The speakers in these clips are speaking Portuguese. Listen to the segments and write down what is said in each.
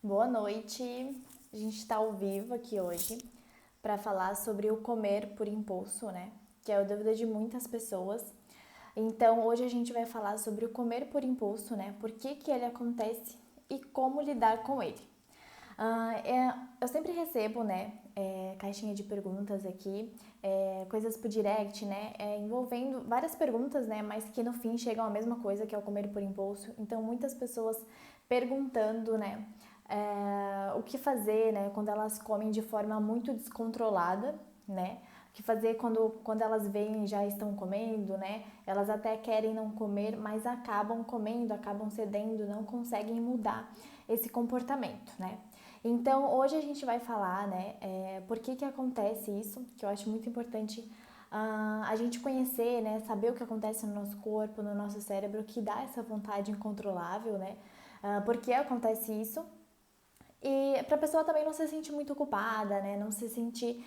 Boa noite. A gente está ao vivo aqui hoje para falar sobre o comer por impulso, né? Que é a dúvida de muitas pessoas. Então, hoje a gente vai falar sobre o comer por impulso, né? Por que ele acontece e como lidar com ele. Eu sempre recebo, né, caixinha de perguntas aqui, coisas por direct, né, envolvendo várias perguntas, né, mas que no fim chegam à mesma coisa, que é o comer por impulso. Então, muitas pessoas perguntando, né, o que fazer, né, quando elas comem de forma muito descontrolada, né, o que fazer quando elas veem e já estão comendo, né, elas até querem não comer, mas acabam comendo, acabam cedendo, não conseguem mudar esse comportamento, né. Então, hoje a gente vai falar, né, por que acontece isso, que eu acho muito importante a gente conhecer, né, saber o que acontece no nosso corpo, no nosso cérebro, que dá essa vontade incontrolável, né, por que acontece isso. E para a pessoa também não se sentir muito culpada, né, não se sentir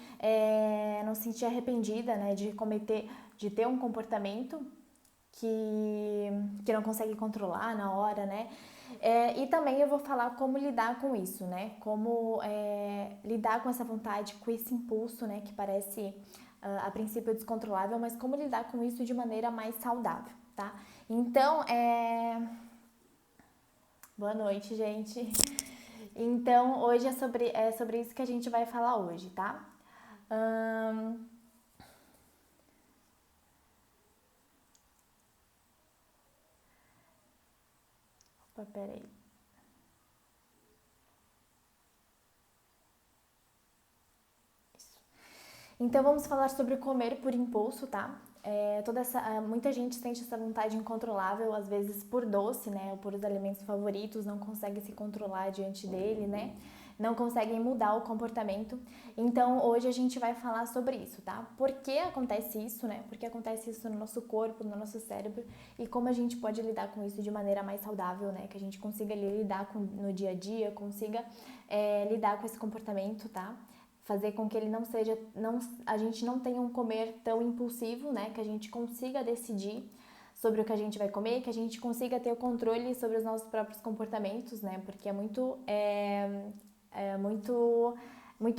arrependida, né, de ter um comportamento que não consegue controlar na hora, né? E também eu vou falar como lidar com isso, né? Como lidar com essa vontade, com esse impulso, né? Que parece a princípio descontrolável, mas como lidar com isso de maneira mais saudável, tá? Então, boa noite, gente. Então, hoje é sobre isso que a gente vai falar hoje, tá? Hum... Opa, peraí. Então vamos falar sobre comer por impulso, tá? Muita gente sente essa vontade incontrolável, às vezes por doce, né? Ou por os alimentos favoritos, não consegue se controlar diante dele, né? Não conseguem mudar o comportamento. Então hoje a gente vai falar sobre isso, tá? Por que acontece isso, né? Por que acontece isso no nosso corpo, no nosso cérebro e como a gente pode lidar com isso de maneira mais saudável, né? Que a gente consiga lidar no dia a dia, consiga lidar com esse comportamento, tá? Fazer com que ele não seja, a gente não tenha um comer tão impulsivo, né? Que a gente consiga decidir sobre o que a gente vai comer, que a gente consiga ter o controle sobre os nossos próprios comportamentos, né? Porque muito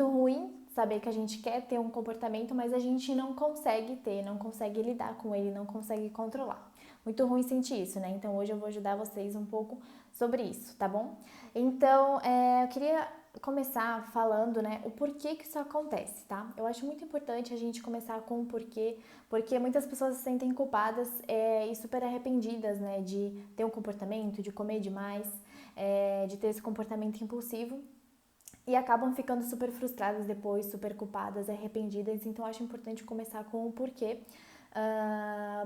ruim saber que a gente quer ter um comportamento, mas a gente não consegue ter, não consegue lidar com ele, não consegue controlar. Muito ruim sentir isso, né? Então hoje eu vou ajudar vocês um pouco sobre isso, tá bom? Então, eu queria começar falando, né, o porquê que isso acontece, tá? Eu acho muito importante a gente começar com o porquê, porque muitas pessoas se sentem culpadas e super arrependidas, né, de ter um comportamento, de comer demais, de ter esse comportamento impulsivo e acabam ficando super frustradas depois, super culpadas, arrependidas. Então, eu acho importante começar com o porquê.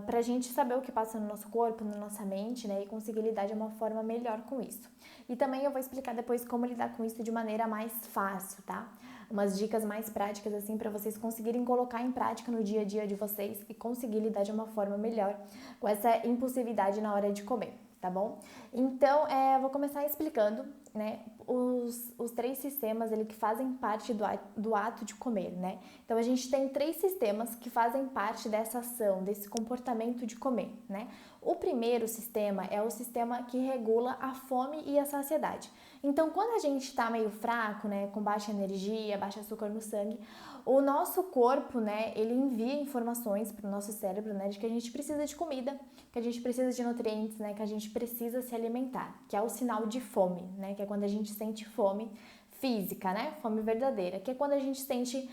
Pra gente saber o que passa no nosso corpo, na nossa mente, né, e conseguir lidar de uma forma melhor com isso. E também eu vou explicar depois como lidar com isso de maneira mais fácil, tá? Umas dicas mais práticas assim para vocês conseguirem colocar em prática no dia a dia de vocês e conseguir lidar de uma forma melhor com essa impulsividade na hora de comer, tá bom? Então, eu vou começar explicando, né, os três sistemas que fazem parte do ato de comer, né? Então, a gente tem três sistemas que fazem parte dessa ação, desse comportamento de comer, né? O primeiro sistema é o sistema que regula a fome e a saciedade. Então, quando a gente está meio fraco, né, com baixa energia, baixo açúcar no sangue, o nosso corpo, né, ele envia informações para o nosso cérebro, né, de que a gente precisa de comida, que a gente precisa de nutrientes, né, que a gente precisa se alimentar, que é o sinal de fome, né, que é quando a gente sente fome física, né, fome verdadeira, que é quando a gente sente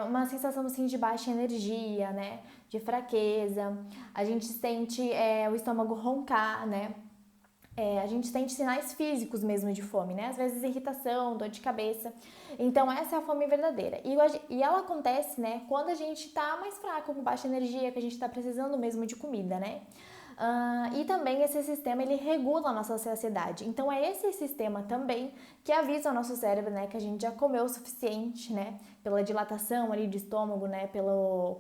uma sensação assim de baixa energia, né, de fraqueza, a gente sente o estômago roncar, né. A gente sente sinais físicos mesmo de fome, né? Às vezes irritação, dor de cabeça. Então essa é a fome verdadeira. E ela acontece, né, quando a gente tá mais fraco, com baixa energia, que a gente tá precisando mesmo de comida, né? E também esse sistema ele regula a nossa saciedade. Então é esse sistema também que avisa o nosso cérebro, né, que a gente já comeu o suficiente, né, pela dilatação ali do estômago, né,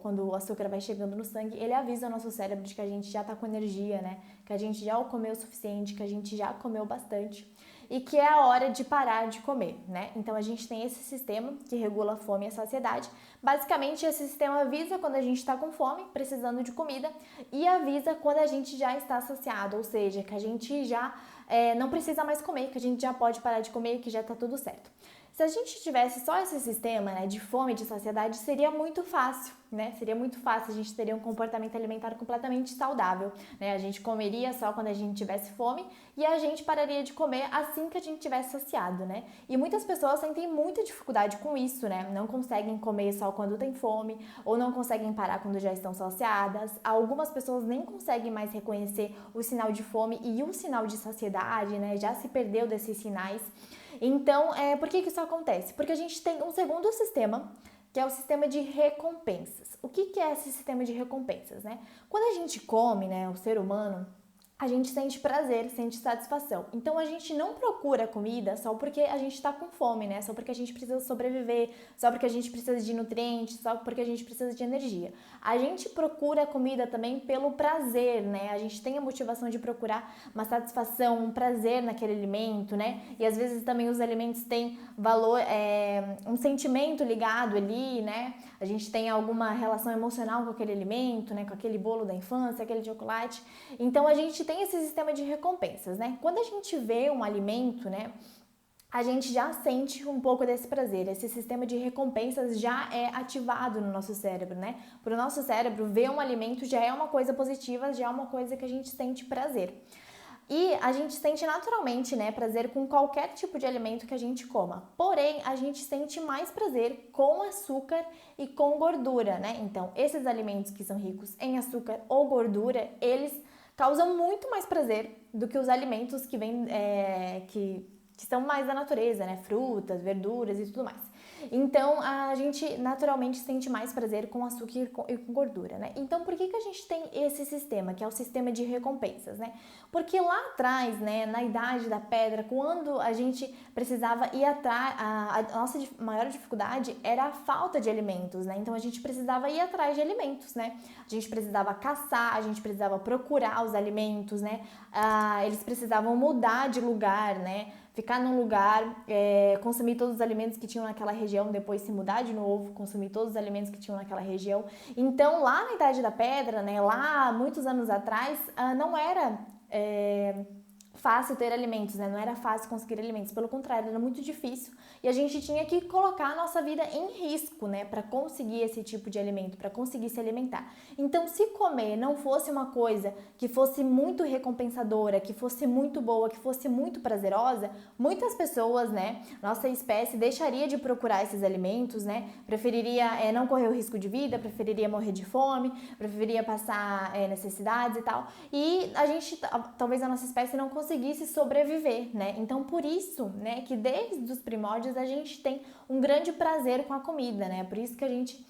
quando o açúcar vai chegando no sangue, ele avisa o nosso cérebro de que a gente já tá com energia, né, que a gente já comeu o suficiente, que a gente já comeu bastante e que é a hora de parar de comer, né? Então a gente tem esse sistema que regula a fome e a saciedade. Basicamente, esse sistema avisa quando a gente está com fome, precisando de comida, e avisa quando a gente já está saciado, ou seja, que a gente já não precisa mais comer, que a gente já pode parar de comer, que já tá tudo certo. Se a gente tivesse só esse sistema, né, de fome e de saciedade, seria muito fácil, né? Seria muito fácil, a gente teria um comportamento alimentar completamente saudável, né? A gente comeria só quando a gente tivesse fome e a gente pararia de comer assim que a gente tivesse saciado, né? E muitas pessoas sentem muita dificuldade com isso, né? Não conseguem comer só quando tem fome ou não conseguem parar quando já estão saciadas. Algumas pessoas nem conseguem mais reconhecer o sinal de fome e o sinal de saciedade, né? Já se perdeu desses sinais. Então, por que isso acontece? Porque a gente tem um segundo sistema, que é o sistema de recompensas. O que é esse sistema de recompensas, né? Quando a gente come, né, o ser humano, a gente sente prazer, sente satisfação. Então a gente não procura comida só porque a gente está com fome, né? Só porque a gente precisa sobreviver, só porque a gente precisa de nutrientes, só porque a gente precisa de energia. A gente procura comida também pelo prazer, né? A gente tem a motivação de procurar uma satisfação, um prazer naquele alimento, né? E às vezes também os alimentos têm valor, um sentimento ligado ali, né? A gente tem alguma relação emocional com aquele alimento, né? Com aquele bolo da infância, aquele chocolate. Então a gente tem esse sistema de recompensas, né? Quando a gente vê um alimento, né, a gente já sente um pouco desse prazer. Esse sistema de recompensas já é ativado no nosso cérebro, né? Para o nosso cérebro, ver um alimento já é uma coisa positiva, já é uma coisa que a gente sente prazer. E a gente sente naturalmente, né, prazer com qualquer tipo de alimento que a gente coma. Porém, a gente sente mais prazer com açúcar e com gordura, né? Então, esses alimentos que são ricos em açúcar ou gordura, eles causam muito mais prazer do que os alimentos que vêm, que são mais da natureza, né? Frutas, verduras e tudo mais. Então, a gente naturalmente sente mais prazer com açúcar e com gordura, né? Então, por que a gente tem esse sistema, que é o sistema de recompensas, né? Porque lá atrás, né, na Idade da Pedra, quando a gente precisava ir atrás, a nossa maior dificuldade era a falta de alimentos, né? Então, a gente precisava ir atrás de alimentos, né? A gente precisava caçar, a gente precisava procurar os alimentos, né? Eles precisavam mudar de lugar, né? Ficar num lugar, consumir todos os alimentos que tinham naquela região, depois se mudar de novo, consumir todos os alimentos que tinham naquela região. Então, lá na Idade da Pedra, né, lá muitos anos atrás, não era fácil ter alimentos, né? Não era fácil conseguir alimentos, pelo contrário, era muito difícil e a gente tinha que colocar a nossa vida em risco, né, para conseguir esse tipo de alimento, para conseguir se alimentar. Então, se comer não fosse uma coisa que fosse muito recompensadora, que fosse muito boa, que fosse muito prazerosa, muitas pessoas, né, nossa espécie deixaria de procurar esses alimentos, né, preferiria não correr o risco de vida, preferiria morrer de fome, preferiria passar necessidades e tal, e a gente, talvez a nossa espécie não conseguisse sobreviver, né? Então, por isso, né, que desde os primórdios a gente tem um grande prazer com a comida, né? Por isso que a gente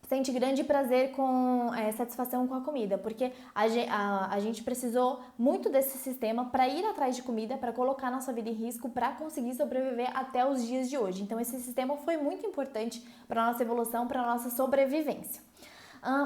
sente grande prazer com satisfação com a comida, porque a gente precisou muito desse sistema para ir atrás de comida, para colocar nossa vida em risco, para conseguir sobreviver até os dias de hoje. Então, esse sistema foi muito importante para a nossa evolução, para a nossa sobrevivência.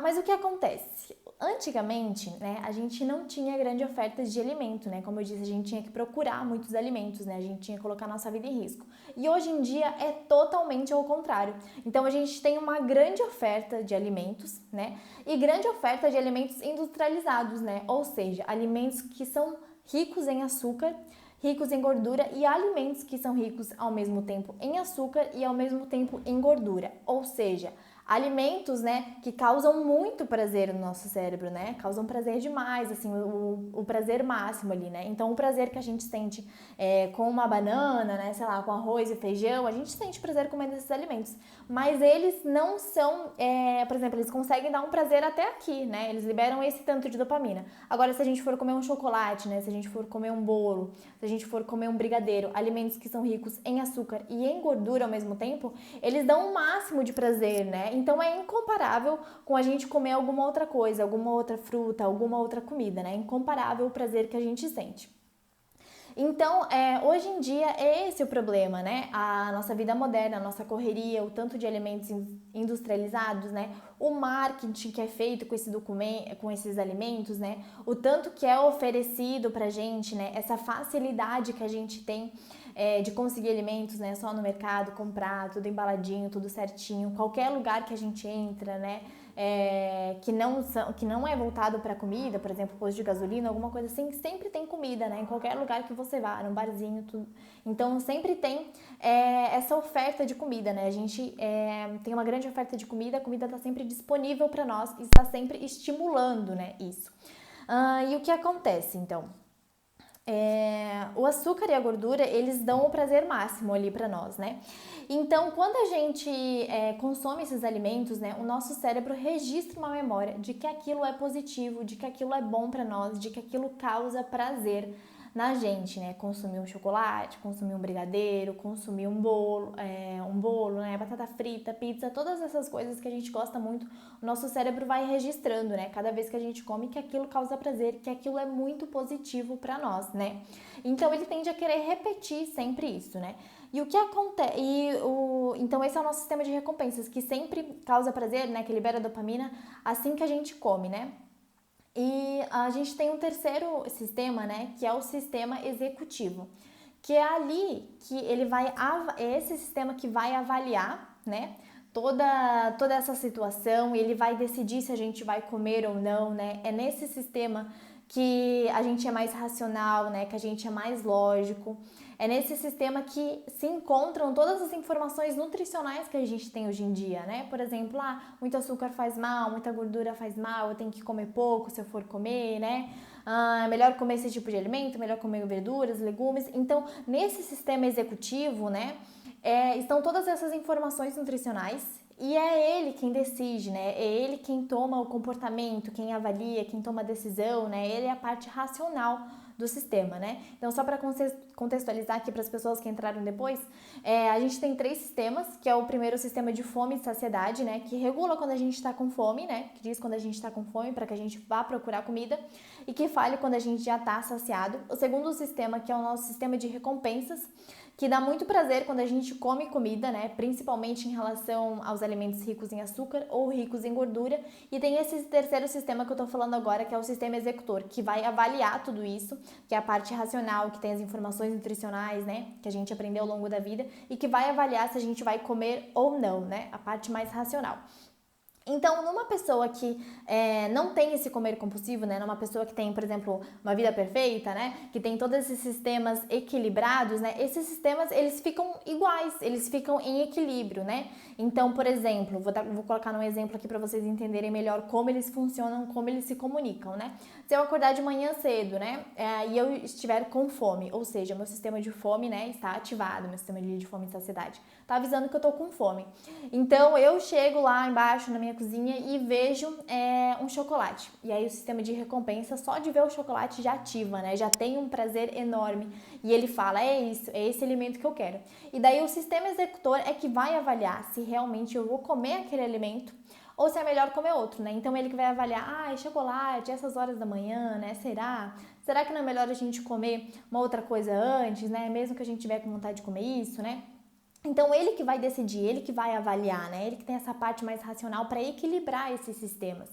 Mas o que acontece? Antigamente, né, a gente não tinha grande oferta de alimento, né? Como eu disse, a gente tinha que procurar muitos alimentos, né? A gente tinha que colocar nossa vida em risco. E hoje em dia é totalmente ao contrário. Então a gente tem uma grande oferta de alimentos, né? E grande oferta de alimentos industrializados, né? Ou seja, alimentos que são ricos em açúcar, ricos em gordura e alimentos que são ricos ao mesmo tempo em açúcar e ao mesmo tempo em gordura. Ou seja, alimentos, né, que causam muito prazer no nosso cérebro, né? Causam prazer demais, assim, o prazer máximo ali, né? Então, o prazer que a gente sente com uma banana, né, sei lá, com arroz e feijão, a gente sente prazer comendo esses alimentos. Mas eles não são, por exemplo, eles conseguem dar um prazer até aqui, né? Eles liberam esse tanto de dopamina. Agora, se a gente for comer um chocolate, né, se a gente for comer um bolo, se a gente for comer um brigadeiro, alimentos que são ricos em açúcar e em gordura ao mesmo tempo, eles dão um máximo de prazer, né? Então é incomparável com a gente comer alguma outra coisa, alguma outra fruta, alguma outra comida, né? É incomparável o prazer que a gente sente. Então, hoje em dia é esse o problema, né? A nossa vida moderna, a nossa correria, o tanto de alimentos industrializados, né? O marketing que é feito com esses alimentos, né? O tanto que é oferecido pra gente, né? Essa facilidade que a gente tem de conseguir alimentos, né? Só no mercado, comprar tudo embaladinho, tudo certinho, qualquer lugar que a gente entra, né? que não é voltado para comida, por exemplo, posto de gasolina, alguma coisa assim, sempre tem comida, né? Em qualquer lugar que você vá, num barzinho, tudo. Então sempre tem essa oferta de comida, né? A gente tem uma grande oferta de comida, a comida está sempre disponível para nós e está sempre estimulando, né, isso. E o que acontece, então? O açúcar e a gordura, eles dão o prazer máximo ali para nós, né? Então, quando a gente consome esses alimentos, né, o nosso cérebro registra uma memória de que aquilo é positivo, de que aquilo é bom para nós, de que aquilo causa prazer na gente, né? Consumir um chocolate, consumir um brigadeiro, consumir um bolo, né? Batata frita, pizza, todas essas coisas que a gente gosta muito, o nosso cérebro vai registrando, né? Cada vez que a gente come, que aquilo causa prazer, que aquilo é muito positivo para nós, né? Então ele tende a querer repetir sempre isso, né? E o que acontece? Então esse é o nosso sistema de recompensas, que sempre causa prazer, né? Que libera dopamina assim que a gente come, né? E a gente tem um terceiro sistema, né, que é o sistema executivo, que é ali que é esse sistema que vai avaliar, né, toda essa situação, e ele vai decidir se a gente vai comer ou não, né? É nesse sistema que a gente é mais racional, né, que a gente é mais lógico. É nesse sistema que se encontram todas as informações nutricionais que a gente tem hoje em dia, né? Por exemplo, muito açúcar faz mal, muita gordura faz mal, eu tenho que comer pouco se eu for comer, né? É melhor comer esse tipo de alimento, melhor comer verduras, legumes. Então, nesse sistema executivo, né, estão todas essas informações nutricionais e é ele quem decide, né? É ele quem toma o comportamento, quem avalia, quem toma a decisão, né? Ele é a parte racional do sistema, né? Então, só para contextualizar aqui para as pessoas que entraram depois, a gente tem 3 sistemas, que é o primeiro sistema de fome e saciedade, né? Que regula quando a gente está com fome, né? Que diz quando a gente está com fome para que a gente vá procurar comida e que fale quando a gente já está saciado. O segundo sistema, que é o nosso sistema de recompensas, que dá muito prazer quando a gente come comida, né? Principalmente em relação aos alimentos ricos em açúcar ou ricos em gordura. E tem esse terceiro sistema que eu tô falando agora, que é o sistema executor, que vai avaliar tudo isso, que é a parte racional, que tem as informações nutricionais, né? Que a gente aprendeu ao longo da vida e que vai avaliar se a gente vai comer ou não, né? A parte mais racional. Então, numa pessoa que não tem esse comer compulsivo, né? Numa pessoa que tem, por exemplo, uma vida perfeita, né? Que tem todos esses sistemas equilibrados, né? Esses sistemas, eles ficam iguais, eles ficam em equilíbrio, né? Então, por exemplo, vou colocar um exemplo aqui para vocês entenderem melhor como eles funcionam, como eles se comunicam, né? Se eu acordar de manhã cedo, né? E eu estiver com fome, ou seja, meu sistema de fome, né? Está ativado, meu sistema de fome e saciedade. Tá avisando que eu tô com fome. Então, eu chego lá embaixo na minha cozinha e vejo um chocolate. E aí o sistema de recompensa, só de ver o chocolate já ativa, né? Já tem um prazer enorme. E ele fala, é isso, é esse alimento que eu quero. E daí o sistema executor é que vai avaliar se realmente eu vou comer aquele alimento ou se é melhor comer outro, né? Então ele que vai avaliar, é chocolate, essas horas da manhã, né? Será? Será que não é melhor a gente comer uma outra coisa antes, né? Mesmo que a gente tiver com vontade de comer isso, né? Então, ele que vai decidir, ele que vai avaliar, né? Ele que tem essa parte mais racional para equilibrar esses sistemas.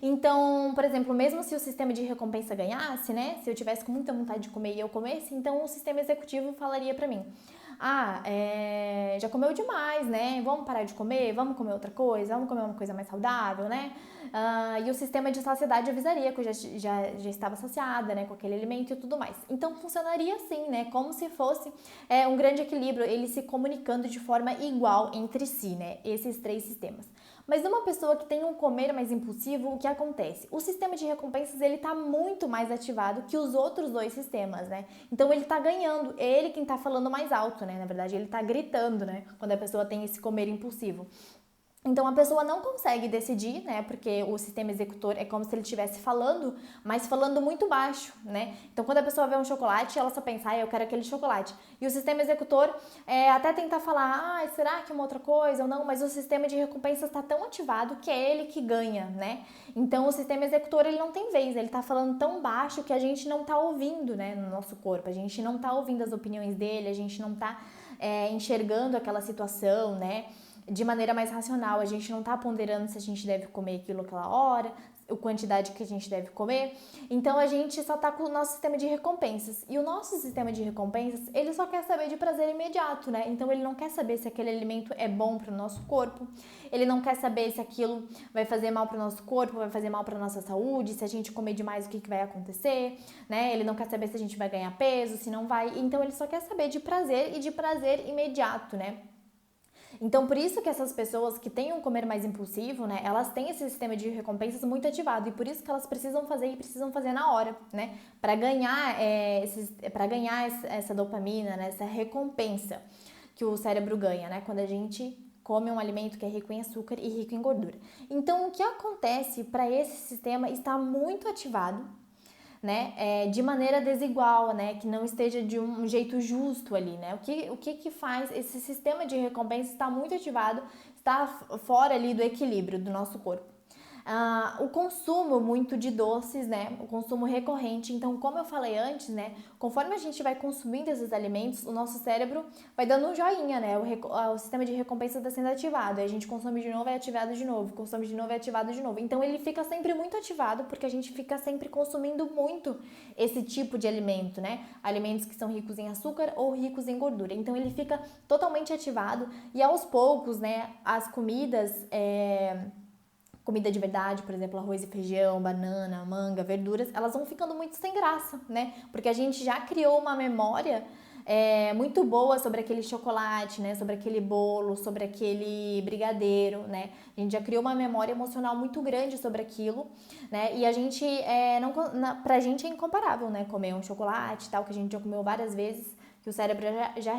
Então, por exemplo, mesmo se o sistema de recompensa ganhasse, né? Se eu tivesse com muita vontade de comer e eu comesse, então o sistema executivo falaria para mim: já comeu demais, né? Vamos parar de comer, vamos comer outra coisa, vamos comer uma coisa mais saudável, né? E o sistema de saciedade avisaria que eu já estava saciada, né? Com aquele alimento e tudo mais. Então, funcionaria assim, né? Como se fosse um grande equilíbrio, eles se comunicando de forma igual entre si, né? Esses 3 sistemas. Mas numa pessoa que tem um comer mais impulsivo, o que acontece? O sistema de recompensas, ele tá muito mais ativado que os outros 2 sistemas, né? Então ele tá ganhando, é ele quem tá falando mais alto, né? Na verdade, ele tá gritando, né? Quando a pessoa tem esse comer impulsivo. Então a pessoa não consegue decidir, né? Porque o sistema executor é como se ele estivesse falando, mas falando muito baixo, né? Então quando a pessoa vê um chocolate, ela só pensa, eu quero aquele chocolate. E o sistema executor até tentar falar, será que é uma outra coisa ou não? Mas o sistema de recompensa está tão ativado que é ele que ganha, né? Então o sistema executor, ele não tem vez, ele tá falando tão baixo que a gente não tá ouvindo, né? No nosso corpo, a gente não tá ouvindo as opiniões dele, a gente não tá enxergando aquela situação, né? De maneira mais racional, a gente não tá ponderando se a gente deve comer aquilo aquela hora, a quantidade que a gente deve comer. Então a gente só tá com o nosso sistema de recompensas. E o nosso sistema de recompensas, ele só quer saber de prazer imediato, né? Então ele não quer saber se aquele alimento é bom para o nosso corpo. Ele não quer saber se aquilo vai fazer mal para o nosso corpo, vai fazer mal para nossa saúde, se a gente comer demais o que vai acontecer, né? Ele não quer saber se a gente vai ganhar peso, se não vai. Então ele só quer saber de prazer e de prazer imediato, né? Então, por isso que essas pessoas que têm um comer mais impulsivo, né, elas têm esse sistema de recompensas muito ativado, e por isso que elas precisam fazer e precisam fazer na hora, né, para ganhar, essa dopamina, né, essa recompensa que o cérebro ganha, né, quando a gente come um alimento que é rico em açúcar e rico em gordura. Então, o que acontece para esse sistema estar muito ativado, né, de maneira desigual, né, que não esteja de um jeito justo ali, né? O que faz esse sistema de recompensa estar muito ativado, está fora ali do equilíbrio do nosso corpo? O consumo muito de doces, né? O consumo recorrente. Então, como eu falei antes, né? Conforme a gente vai consumindo esses alimentos, o nosso cérebro vai dando um joinha, né? O sistema de recompensa está sendo ativado. Aí a gente consome de novo, é ativado de novo. Consome de novo, é ativado de novo. Então, ele fica sempre muito ativado, porque a gente fica sempre consumindo muito esse tipo de alimento, né? Alimentos que são ricos em açúcar ou ricos em gordura. Então, ele fica totalmente ativado. E aos poucos, né? As comidas... comida de verdade, por exemplo, arroz e feijão, banana, manga, verduras, elas vão ficando muito sem graça, né? Porque a gente já criou uma memória muito boa sobre aquele chocolate, né? Sobre aquele bolo, sobre aquele brigadeiro, né? A gente já criou uma memória emocional muito grande sobre aquilo, né? E a gente, pra gente é incomparável, né? Comer um chocolate e tal, que a gente já comeu várias vezes, que o cérebro já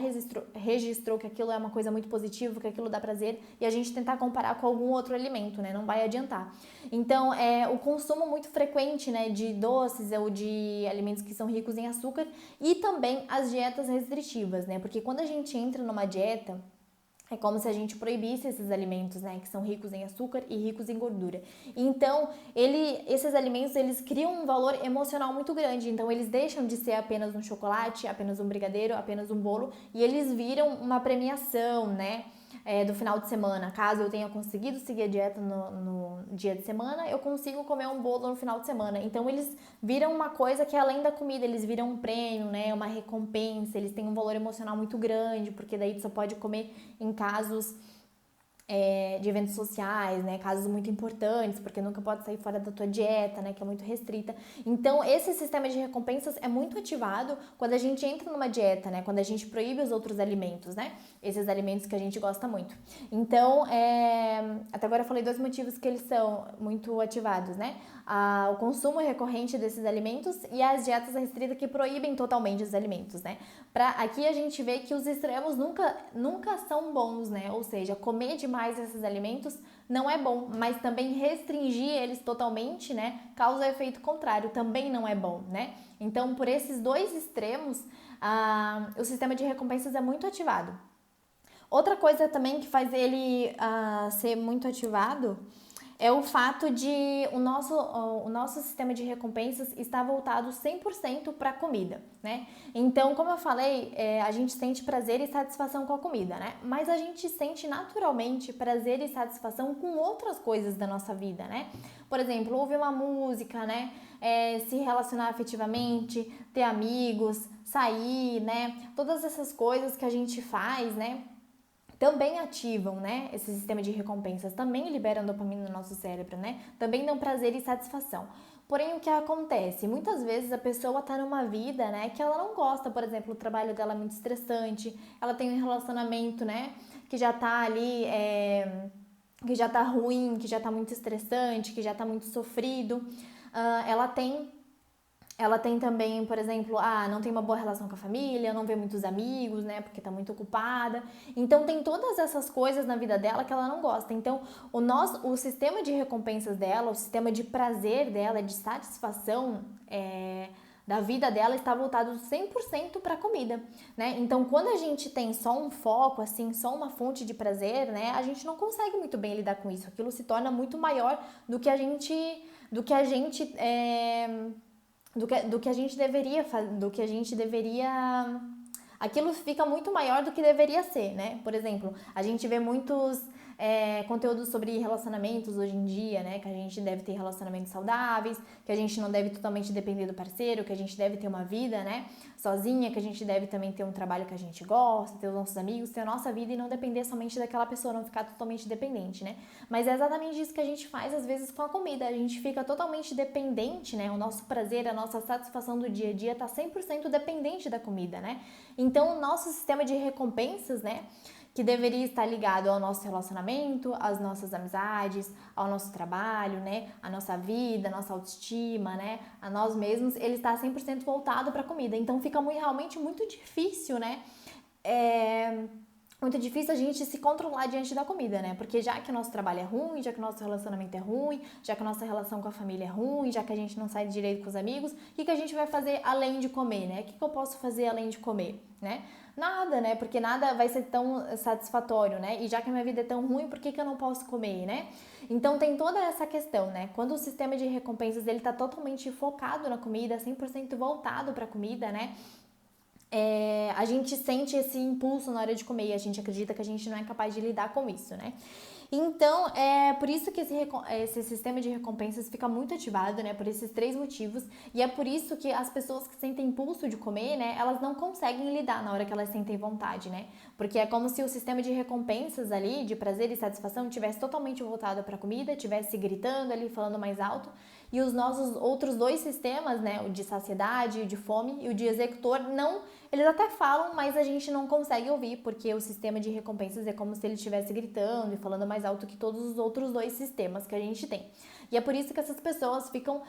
registrou que aquilo é uma coisa muito positiva, que aquilo dá prazer, e a gente tentar comparar com algum outro alimento, né? Não vai adiantar. Então, o consumo muito frequente, né, de doces ou de alimentos que são ricos em açúcar, e também as dietas restritivas, né? Porque quando a gente entra numa dieta, é como se a gente proibisse esses alimentos, né, que são ricos em açúcar e ricos em gordura. Então, esses alimentos, eles criam um valor emocional muito grande. Então, eles deixam de ser apenas um chocolate, apenas um brigadeiro, apenas um bolo, e eles viram uma premiação, né, do final de semana. Caso eu tenha conseguido seguir a dieta no dia de semana, eu consigo comer um bolo no final de semana. Então, eles viram uma coisa que é além da comida, eles viram um prêmio, né, uma recompensa, eles têm um valor emocional muito grande, porque daí tu só pode comer em casos de eventos sociais, né, casos muito importantes, porque nunca pode sair fora da tua dieta, né, que é muito restrita. Então, esse sistema de recompensas é muito ativado quando a gente entra numa dieta, né, quando a gente proíbe os outros alimentos, né, esses alimentos que a gente gosta muito. Então, até agora eu falei 2 motivos que eles são muito ativados, né, o consumo recorrente desses alimentos e as dietas restritas que proíbem totalmente os alimentos, né. Aqui a gente vê que os extremos nunca são bons, né, ou seja, comer demais esses alimentos não é bom, mas também restringir eles totalmente, né, causa efeito contrário, também não é bom, né. Então, por esses 2 extremos, o sistema de recompensas é muito ativado. Outra coisa também que faz ele ser muito ativado é o fato de o nosso sistema de recompensas estar voltado 100% para a comida, né? Então, como eu falei, a gente sente prazer e satisfação com a comida, né? Mas a gente sente naturalmente prazer e satisfação com outras coisas da nossa vida, né? Por exemplo, ouvir uma música, né? Se relacionar afetivamente, ter amigos, sair, né? Todas essas coisas que a gente faz, né, também ativam, né, esse sistema de recompensas, também liberam dopamina no nosso cérebro, né, também dão prazer e satisfação. Porém, o que acontece? Muitas vezes a pessoa tá numa vida, né, que ela não gosta, por exemplo, o trabalho dela é muito estressante, ela tem um relacionamento, né, que já tá ali, que já tá ruim, que já tá muito estressante, que já tá muito sofrido. Ela tem também, por exemplo, não tem uma boa relação com a família, não vê muitos amigos, né, porque tá muito ocupada. Então, tem todas essas coisas na vida dela que ela não gosta. Então, o sistema de recompensas dela, o sistema de prazer dela, de satisfação da vida dela está voltado 100% para a comida, né? Então, quando a gente tem só um foco, assim, só uma fonte de prazer, né, a gente não consegue muito bem lidar com isso. Aquilo se torna muito maior do que a gente deveria, aquilo fica muito maior do que deveria ser, né? Por exemplo, a gente vê muitos conteúdos sobre relacionamentos hoje em dia, né? Que a gente deve ter relacionamentos saudáveis, que a gente não deve totalmente depender do parceiro, que a gente deve ter uma vida, né? Sozinha, que a gente deve também ter um trabalho que a gente gosta, ter os nossos amigos, ter a nossa vida e não depender somente daquela pessoa, não ficar totalmente dependente, né? Mas é exatamente isso que a gente faz às vezes com a comida, a gente fica totalmente dependente, né? O nosso prazer, a nossa satisfação do dia a dia tá 100% dependente da comida, né? Então o nosso sistema de recompensas, né? Que deveria estar ligado ao nosso relacionamento, às nossas amizades, ao nosso trabalho, né, à nossa vida, à nossa autoestima, né, a nós mesmos, ele está 100% voltado para a comida. Então fica realmente muito difícil, né, muito difícil a gente se controlar diante da comida, né? Porque já que o nosso trabalho é ruim, já que o nosso relacionamento é ruim, já que a nossa relação com a família é ruim, já que a gente não sai direito com os amigos, o que a gente vai fazer além de comer, né? O que eu posso fazer além de comer, né? Nada, né? Porque nada vai ser tão satisfatório, né? E já que a minha vida é tão ruim, por que eu não posso comer, né? Então tem toda essa questão, né? Quando o sistema de recompensas ele tá totalmente focado na comida, 100% voltado para a comida, né? A gente sente esse impulso na hora de comer e a gente acredita que a gente não é capaz de lidar com isso, né? Então, é por isso que esse sistema de recompensas fica muito ativado, né? Por esses 3 motivos. E é por isso que as pessoas que sentem impulso de comer, né? Elas não conseguem lidar na hora que elas sentem vontade, né? Porque é como se o sistema de recompensas ali, de prazer e satisfação, tivesse totalmente voltado para a comida, tivesse gritando ali, falando mais alto. E os nossos outros 2 sistemas, né? O de saciedade, o de fome e o de executor, não... Eles até falam, mas a gente não consegue ouvir, porque o sistema de recompensas é como se ele estivesse gritando e falando mais alto que todos os outros 2 sistemas que a gente tem. E é por isso que essas pessoas ficam,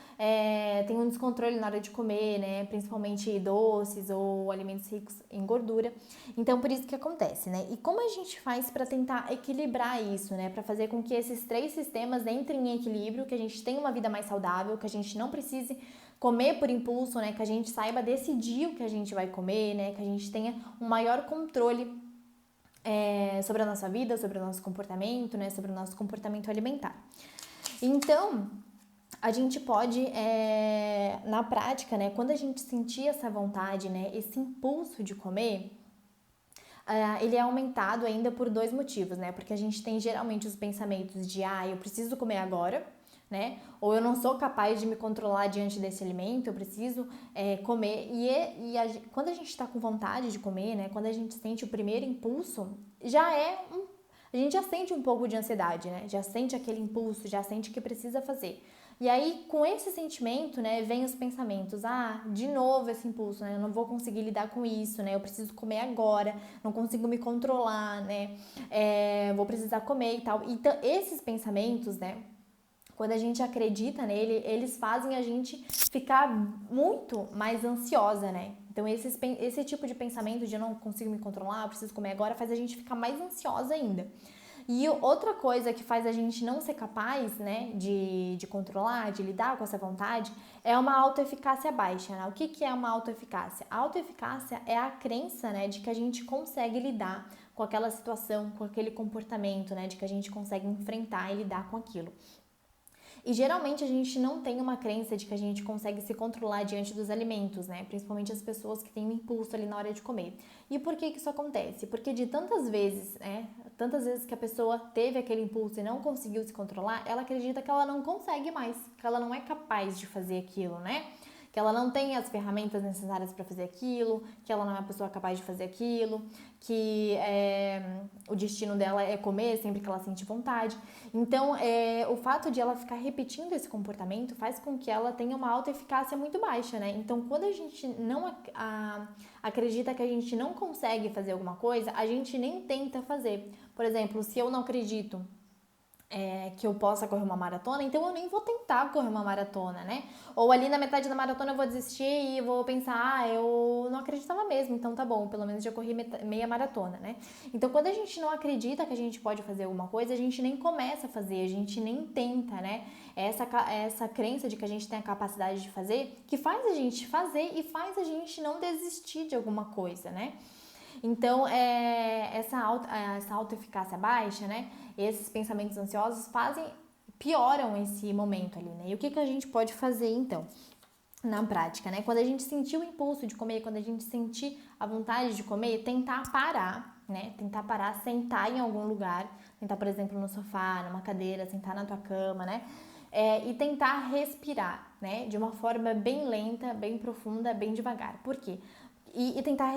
têm um descontrole na hora de comer, né? Principalmente doces ou alimentos ricos em gordura. Então, por isso que acontece, né? E como a gente faz para tentar equilibrar isso, né? Para fazer com que esses 3 sistemas entrem em equilíbrio, que a gente tenha uma vida mais saudável, que a gente não precise comer por impulso, né? Que a gente saiba decidir o que a gente vai comer, né? Que a gente tenha um maior controle sobre a nossa vida, sobre o nosso comportamento, né? Sobre o nosso comportamento alimentar. Então, a gente pode, na prática, né? Quando a gente sentir essa vontade, né? Esse impulso de comer, ele é aumentado ainda por 2 motivos, né? Porque a gente tem geralmente os pensamentos de, eu preciso comer agora, né? Ou eu não sou capaz de me controlar diante desse alimento, eu preciso comer. Quando a gente está com vontade de comer, né? Quando a gente sente o primeiro impulso, a gente já sente um pouco de ansiedade, né? Já sente aquele impulso, já sente que precisa fazer. E aí, com esse sentimento, né, vem os pensamentos, de novo esse impulso, né, eu não vou conseguir lidar com isso, né, eu preciso comer agora, não consigo me controlar, né, vou precisar comer e tal. Então, esses pensamentos, né, quando a gente acredita nele, eles fazem a gente ficar muito mais ansiosa, né? Então, esse tipo de pensamento de eu não consigo me controlar, eu preciso comer agora, faz a gente ficar mais ansiosa ainda. E outra coisa que faz a gente não ser capaz, né, de controlar, de lidar com essa vontade, é uma autoeficácia baixa, né? O que é uma autoeficácia? A autoeficácia é a crença, né, de que a gente consegue lidar com aquela situação, com aquele comportamento, né, de que a gente consegue enfrentar e lidar com aquilo. E geralmente a gente não tem uma crença de que a gente consegue se controlar diante dos alimentos, né? Principalmente as pessoas que têm um impulso ali na hora de comer. E por que isso acontece? Porque de tantas vezes, né? Tantas vezes que a pessoa teve aquele impulso e não conseguiu se controlar, ela acredita que ela não consegue mais, que ela não é capaz de fazer aquilo, né? Que ela não tem as ferramentas necessárias para fazer aquilo, que ela não é uma pessoa capaz de fazer aquilo, que o destino dela é comer sempre que ela sente vontade. Então, o fato de ela ficar repetindo esse comportamento faz com que ela tenha uma autoeficácia muito baixa, né? Então, quando a gente não acredita que a gente não consegue fazer alguma coisa, a gente nem tenta fazer. Por exemplo, se eu não acredito que eu possa correr uma maratona, então eu nem vou tentar correr uma maratona, né? Ou ali na metade da maratona eu vou desistir e vou pensar, eu não acreditava mesmo, então tá bom, pelo menos já corri meia maratona, né? Então quando a gente não acredita que a gente pode fazer alguma coisa, a gente nem começa a fazer, a gente nem tenta, né? Essa crença de que a gente tem a capacidade de fazer, que faz a gente fazer e faz a gente não desistir de alguma coisa, né? Então, essa autoeficácia baixa, né? Esses pensamentos ansiosos pioram esse momento ali, né? E o que a gente pode fazer, então, na prática, né? Quando a gente sentir o impulso de comer, quando a gente sentir a vontade de comer, tentar parar, né? Tentar parar, sentar em algum lugar, sentar, por exemplo, no sofá, numa cadeira, sentar na tua cama, né? E tentar respirar, né? De uma forma bem lenta, bem profunda, bem devagar. Por quê? E tentar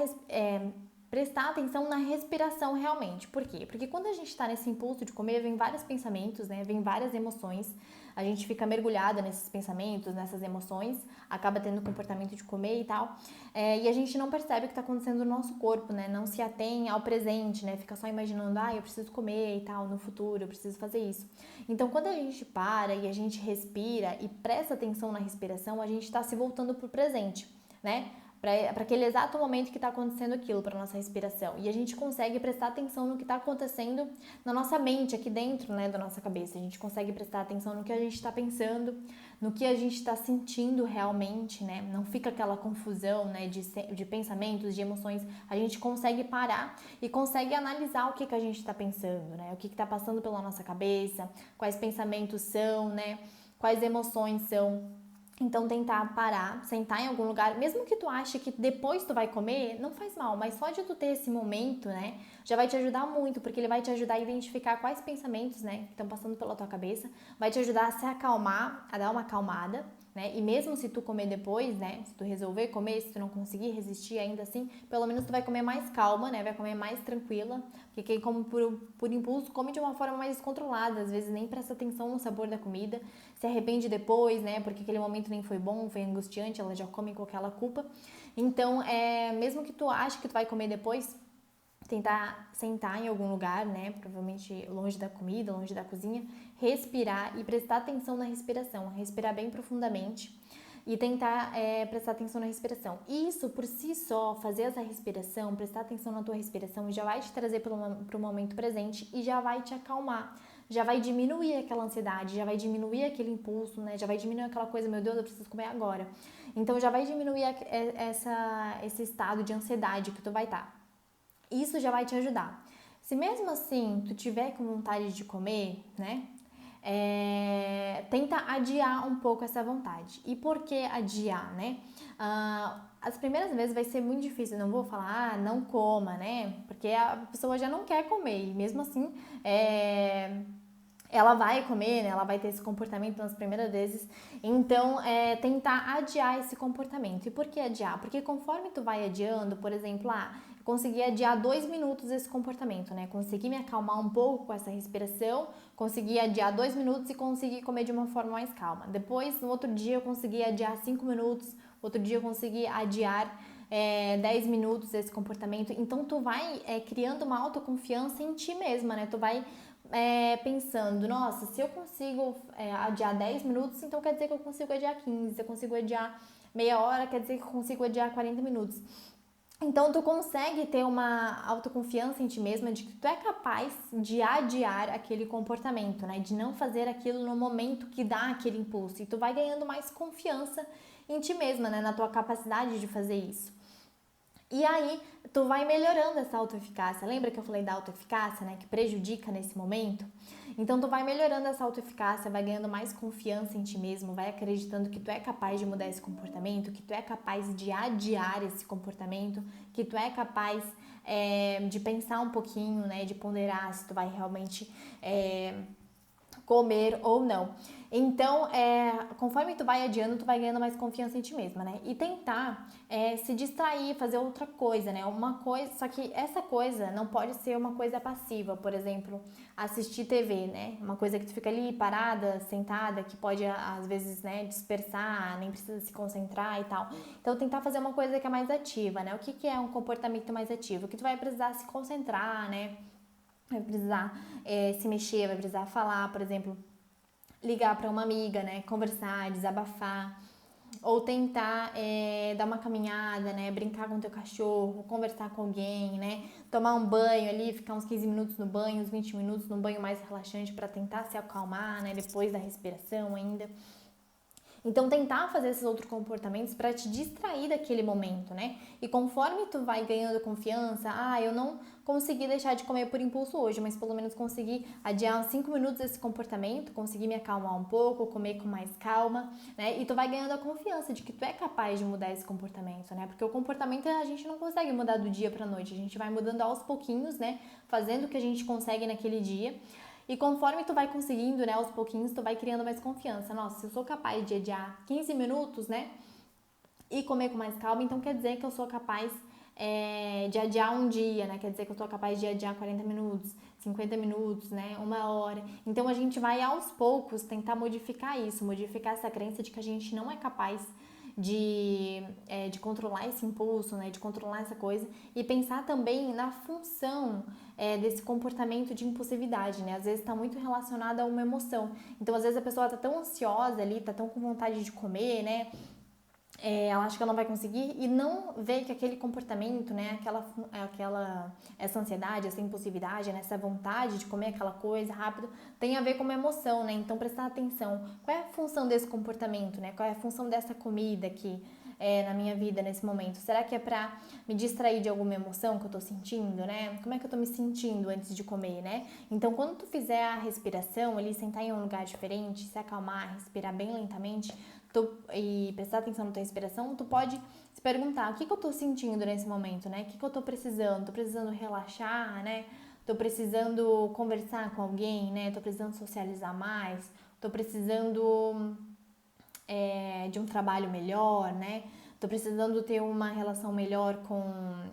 prestar atenção na respiração realmente. Por quê? Porque quando a gente está nesse impulso de comer, vem vários pensamentos, né? Vem várias emoções. A gente fica mergulhada nesses pensamentos, nessas emoções, acaba tendo comportamento de comer e tal. E a gente não percebe o que está acontecendo no nosso corpo, né? Não se atém ao presente, né? Fica só imaginando, eu preciso comer e tal, no futuro, eu preciso fazer isso. Então, quando a gente para e a gente respira e presta atenção na respiração, a gente está se voltando para o presente, né? Para aquele exato momento que está acontecendo aquilo, para nossa respiração. E a gente consegue prestar atenção no que está acontecendo na nossa mente, aqui dentro, né, da nossa cabeça. A gente consegue prestar atenção no que a gente está pensando, no que a gente está sentindo realmente, né? Não fica aquela confusão, né, de pensamentos, de emoções. A gente consegue parar e consegue analisar o que a gente está pensando, né? O que está passando pela nossa cabeça, quais pensamentos são, né? Quais emoções são. Então, tentar parar, sentar em algum lugar, mesmo que tu ache que depois tu vai comer, não faz mal, mas só de tu ter esse momento, né, já vai te ajudar muito, porque ele vai te ajudar a identificar quais pensamentos, né, que estão passando pela tua cabeça, vai te ajudar a se acalmar, a dar uma acalmada, né, e mesmo se tu comer depois, né, se tu resolver comer, se tu não conseguir resistir ainda assim, pelo menos tu vai comer mais calma, né, vai comer mais tranquila, porque quem come por impulso come de uma forma mais descontrolada, às vezes nem presta atenção no sabor da comida, se arrepende depois, né, porque aquele momento nem foi bom, foi angustiante, ela já come com aquela culpa. Então, mesmo que tu ache que tu vai comer depois, tentar sentar em algum lugar, né, provavelmente longe da comida, longe da cozinha, respirar e prestar atenção na respiração, respirar bem profundamente e tentar prestar atenção na respiração. Isso por si só, fazer essa respiração, prestar atenção na tua respiração, já vai te trazer para o momento presente e já vai te acalmar. Já vai diminuir aquela ansiedade, já vai diminuir aquele impulso, né? Já vai diminuir aquela coisa, meu Deus, eu preciso comer agora. Então já vai diminuir esse estado de ansiedade que tu vai estar. Isso já vai te ajudar. Se mesmo assim tu tiver com vontade de comer, né? Tenta adiar um pouco essa vontade. E por que adiar, né? As primeiras vezes vai ser muito difícil, não vou falar, não coma, né? Porque a pessoa já não quer comer e mesmo assim ela vai comer, né? Ela vai ter esse comportamento nas primeiras vezes. Então, tentar adiar esse comportamento. E por que adiar? Porque conforme tu vai adiando, por exemplo, eu consegui adiar 2 minutos esse comportamento, né? Consegui me acalmar um pouco com essa respiração, consegui adiar 2 minutos e consegui comer de uma forma mais calma. Depois, no outro dia, eu consegui adiar 5 minutos, outro dia eu consegui adiar 10 minutos esse comportamento. Então, tu vai criando uma autoconfiança em ti mesma, né? Tu vai pensando, nossa, se eu consigo adiar 10 minutos, então quer dizer que eu consigo adiar 15, se eu consigo adiar meia hora, quer dizer que eu consigo adiar 40 minutos. Então, tu consegue ter uma autoconfiança em ti mesma de que tu é capaz de adiar aquele comportamento, né? De não fazer aquilo no momento que dá aquele impulso. E tu vai ganhando mais confiança em ti mesma, né? Na tua capacidade de fazer isso. E aí, tu vai melhorando essa autoeficácia. Lembra que eu falei da autoeficácia, né? Que prejudica nesse momento? Então, tu vai melhorando essa autoeficácia, vai ganhando mais confiança em ti mesmo, vai acreditando que tu é capaz de mudar esse comportamento, que tu é capaz de adiar esse comportamento, que tu é capaz de pensar um pouquinho, né? De ponderar se tu vai realmente comer ou não. Então, conforme tu vai adiando, tu vai ganhando mais confiança em ti mesma, né? E tentar se distrair, fazer outra coisa, né? Uma coisa, só que essa coisa não pode ser uma coisa passiva, por exemplo, assistir TV, né? Uma coisa que tu fica ali parada, sentada, que pode às vezes, né, dispersar, nem precisa se concentrar e tal. Então, tentar fazer uma coisa que é mais ativa, né? O que é um comportamento mais ativo? Que tu vai precisar se concentrar, né? Vai precisar se mexer, vai precisar falar, por exemplo, ligar para uma amiga, né? Conversar, desabafar, ou tentar dar uma caminhada, né? Brincar com o teu cachorro, conversar com alguém, né? Tomar um banho ali, ficar uns 15 minutos no banho, uns 20 minutos no banho mais relaxante para tentar se acalmar, né? Depois da respiração ainda. Então, tentar fazer esses outros comportamentos para te distrair daquele momento, né? E conforme tu vai ganhando confiança, eu não consegui deixar de comer por impulso hoje, mas pelo menos consegui adiar 5 minutos esse comportamento, consegui me acalmar um pouco, comer com mais calma, né? E tu vai ganhando a confiança de que tu é capaz de mudar esse comportamento, né? Porque o comportamento a gente não consegue mudar do dia pra noite, a gente vai mudando aos pouquinhos, né? Fazendo o que a gente consegue naquele dia. E conforme tu vai conseguindo, né, aos pouquinhos, tu vai criando mais confiança. Nossa, se eu sou capaz de adiar 15 minutos, né, e comer com mais calma, então quer dizer que eu sou capaz de adiar um dia, né? Quer dizer que eu sou capaz de adiar 40 minutos, 50 minutos, né? 1 hora. Então a gente vai aos poucos tentar modificar isso, modificar essa crença de que a gente não é capaz de controlar esse impulso, né, de controlar essa coisa e pensar também na função desse comportamento de impulsividade, né, às vezes está muito relacionado a uma emoção, então às vezes a pessoa está tão ansiosa ali, está tão com vontade de comer, né, ela acha que ela não vai conseguir e não vê que aquele comportamento, né, essa ansiedade, essa impulsividade, né, essa vontade de comer aquela coisa rápido, tem a ver com uma emoção, né? Então prestar atenção, qual é a função desse comportamento, né? Qual é a função dessa comida aqui na minha vida nesse momento? Será que é pra me distrair de alguma emoção que eu tô sentindo, né? Como é que eu tô me sentindo antes de comer, né? Então quando tu fizer a respiração ali, sentar em um lugar diferente, se acalmar, respirar bem lentamente, e prestar atenção na tua respiração, tu pode se perguntar, o que eu tô sentindo nesse momento, né? O que eu tô precisando? Tô precisando relaxar, né? Tô precisando conversar com alguém, né? Tô precisando socializar mais? Tô precisando de um trabalho melhor, né? Tô precisando ter uma relação melhor com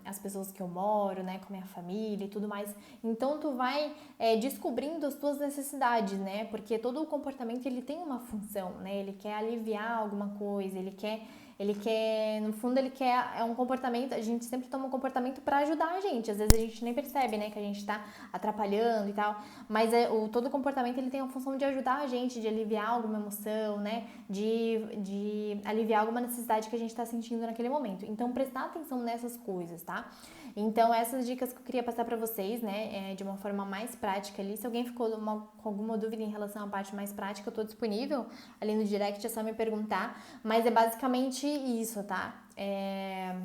as pessoas que eu moro, né? Com a minha família e tudo mais. Então, tu vai descobrindo as tuas necessidades, né? Porque todo o comportamento, ele tem uma função, né? Ele quer aliviar alguma coisa, no fundo, ele quer, um comportamento, a gente sempre toma um comportamento para ajudar a gente. Às vezes a gente nem percebe, né? Que a gente tá atrapalhando e tal. Mas todo comportamento, ele tem a função de ajudar a gente, de aliviar alguma emoção, né? De aliviar alguma necessidade que a gente tá sentindo naquele momento. Então, prestar atenção nessas coisas, tá? Então, essas dicas que eu queria passar pra vocês, né, de uma forma mais prática ali. Se alguém ficou com alguma dúvida em relação à parte mais prática, eu tô disponível ali no direct, é só me perguntar. Mas é basicamente isso, tá?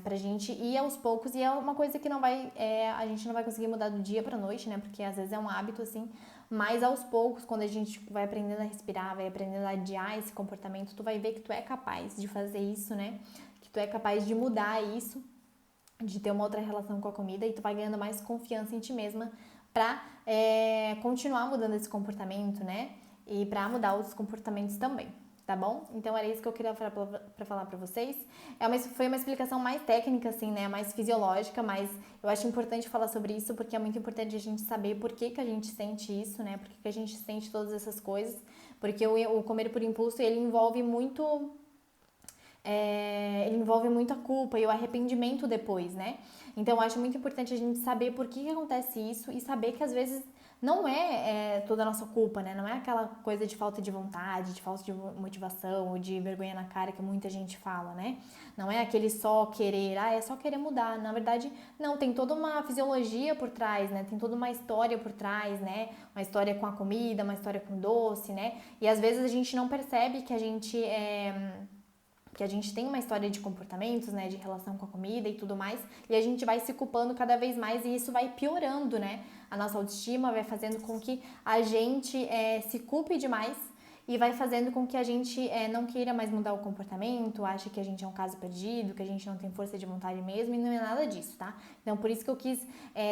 Pra gente ir aos poucos, e é uma coisa que a gente não vai conseguir mudar do dia pra noite, né? Porque às vezes é um hábito, assim, mas aos poucos, quando a gente vai aprendendo a respirar, vai aprendendo a adiar esse comportamento, tu vai ver que tu é capaz de fazer isso, né? Que tu é capaz de mudar isso, de ter uma outra relação com a comida, e tu vai ganhando mais confiança em ti mesma pra continuar mudando esse comportamento, né? E pra mudar outros comportamentos também. Tá bom? Então era isso que eu queria falar pra vocês. Foi uma explicação mais técnica, assim, né? Mais fisiológica, mas eu acho importante falar sobre isso porque é muito importante a gente saber por que a gente sente isso, né? Por que a gente sente todas essas coisas. Porque o comer por impulso, ele envolve muito a culpa e o arrependimento depois, né? Então, eu acho muito importante a gente saber por que acontece isso e saber que às vezes não é toda a nossa culpa, né? Não é aquela coisa de falta de vontade, de falta de motivação ou de vergonha na cara que muita gente fala, né? Não é aquele só querer, é só querer mudar. Na verdade, não, tem toda uma fisiologia por trás, né? Tem toda uma história por trás, né? Uma história com a comida, uma história com doce, né? E às vezes a gente não percebe que a gente tem uma história de comportamentos, né, de relação com a comida e tudo mais, e a gente vai se culpando cada vez mais e isso vai piorando, né, a nossa autoestima, vai fazendo com que a gente se culpe demais e vai fazendo com que a gente não queira mais mudar o comportamento, ache que a gente é um caso perdido, que a gente não tem força de vontade mesmo, e não é nada disso, tá? Então, por isso que eu quis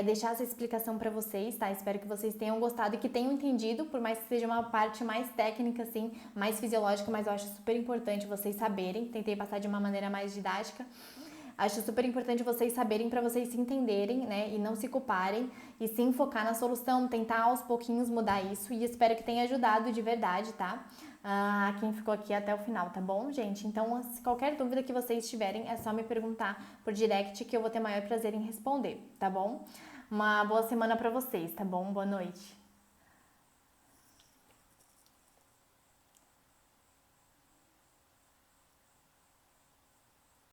deixar essa explicação pra vocês, tá? Espero que vocês tenham gostado e que tenham entendido, por mais que seja uma parte mais técnica, assim, mais fisiológica, mas eu acho super importante vocês saberem. Tentei passar de uma maneira mais didática. Acho super importante vocês saberem para vocês se entenderem, né? E não se culparem e sim focar na solução, tentar aos pouquinhos mudar isso, e espero que tenha ajudado de verdade, tá? Quem ficou aqui até o final, tá bom, gente? Então, se qualquer dúvida que vocês tiverem, é só me perguntar por direct que eu vou ter maior prazer em responder, tá bom? Uma boa semana para vocês, tá bom? Boa noite.